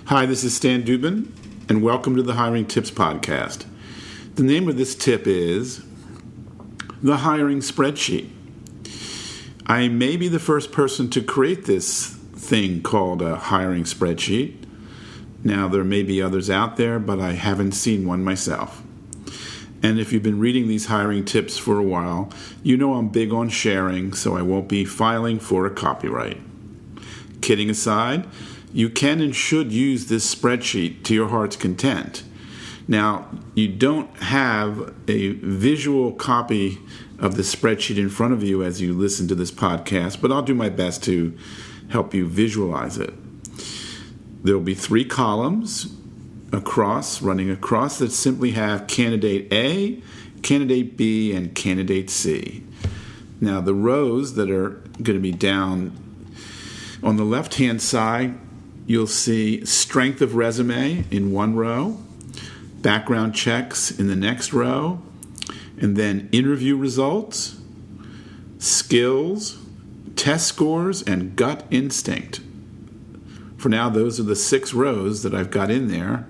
Hi, this is Stan Dubin, and welcome to the Hiring Tips Podcast. The name of this tip is the Hiring Spreadsheet. I may be the first person to create this thing called a hiring spreadsheet. Now, there may be others out there, but I haven't seen one myself. And if you've been reading these hiring tips for a while, you know I'm big on sharing, so I won't be filing for a copyright. Kidding aside, you can and should use this spreadsheet to your heart's content. Now, you don't have a visual copy of the spreadsheet in front of you as you listen to this podcast, but I'll do my best to help you visualize it. There will be 3 columns running across that simply have candidate A, candidate B, and candidate C. Now, the rows that are going to be down on the left-hand side, you'll see strength of resume in one row, background checks in the next row, and then interview results, skills, test scores, and gut instinct. For now, those are the 6 rows that I've got in there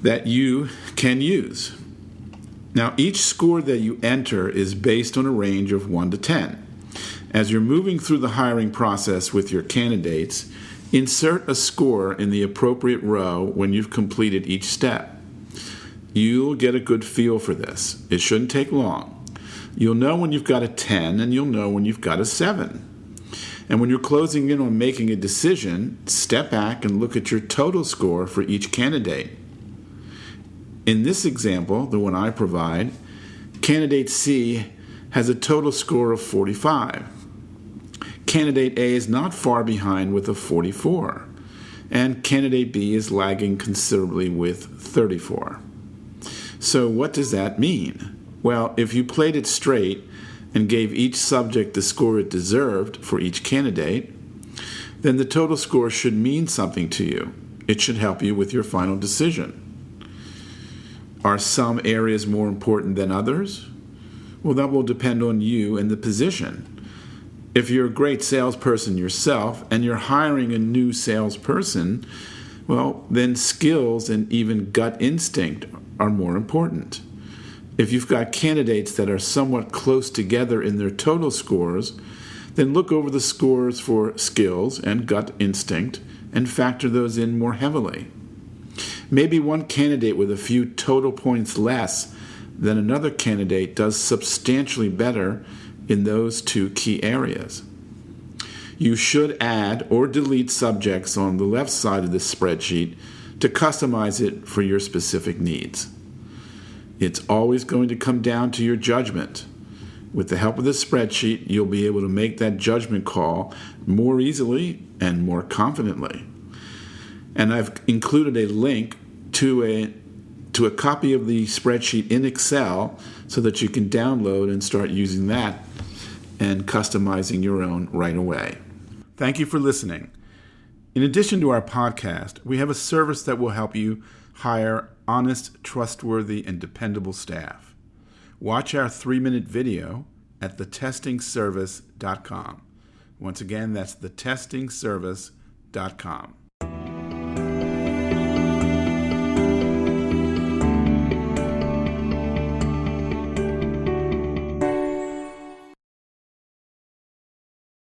that you can use. Now, each score that you enter is based on a range of 1 to 10. As you're moving through the hiring process with your candidates, insert a score in the appropriate row when you've completed each step. You'll get a good feel for this. It shouldn't take long. You'll know when you've got a 10 and you'll know when you've got a 7. And when you're closing in on making a decision, step back and look at your total score for each candidate. In this example, the one I provide, candidate C has a total score of 45. Candidate A is not far behind with a 44, and candidate B is lagging considerably with 34. So what does that mean? Well, if you played it straight and gave each subject the score it deserved for each candidate, then the total score should mean something to you. It should help you with your final decision. Are some areas more important than others? Well, that will depend on you and the position. If you're a great salesperson yourself and you're hiring a new salesperson, well, then skills and even gut instinct are more important. If you've got candidates that are somewhat close together in their total scores, then look over the scores for skills and gut instinct and factor those in more heavily. Maybe one candidate with a few total points less than another candidate does substantially better in those 2 key areas. You should add or delete subjects on the left side of this spreadsheet to customize it for your specific needs. It's always going to come down to your judgment. With the help of this spreadsheet, you'll be able to make that judgment call more easily and more confidently. And I've included a link to a copy of the spreadsheet in Excel so that you can download and start using that and customizing your own right away. Thank you for listening. In addition to our podcast, we have a service that will help you hire honest, trustworthy, and dependable staff. Watch our 3-minute video at thetestingservice.com. Once again, that's thetestingservice.com.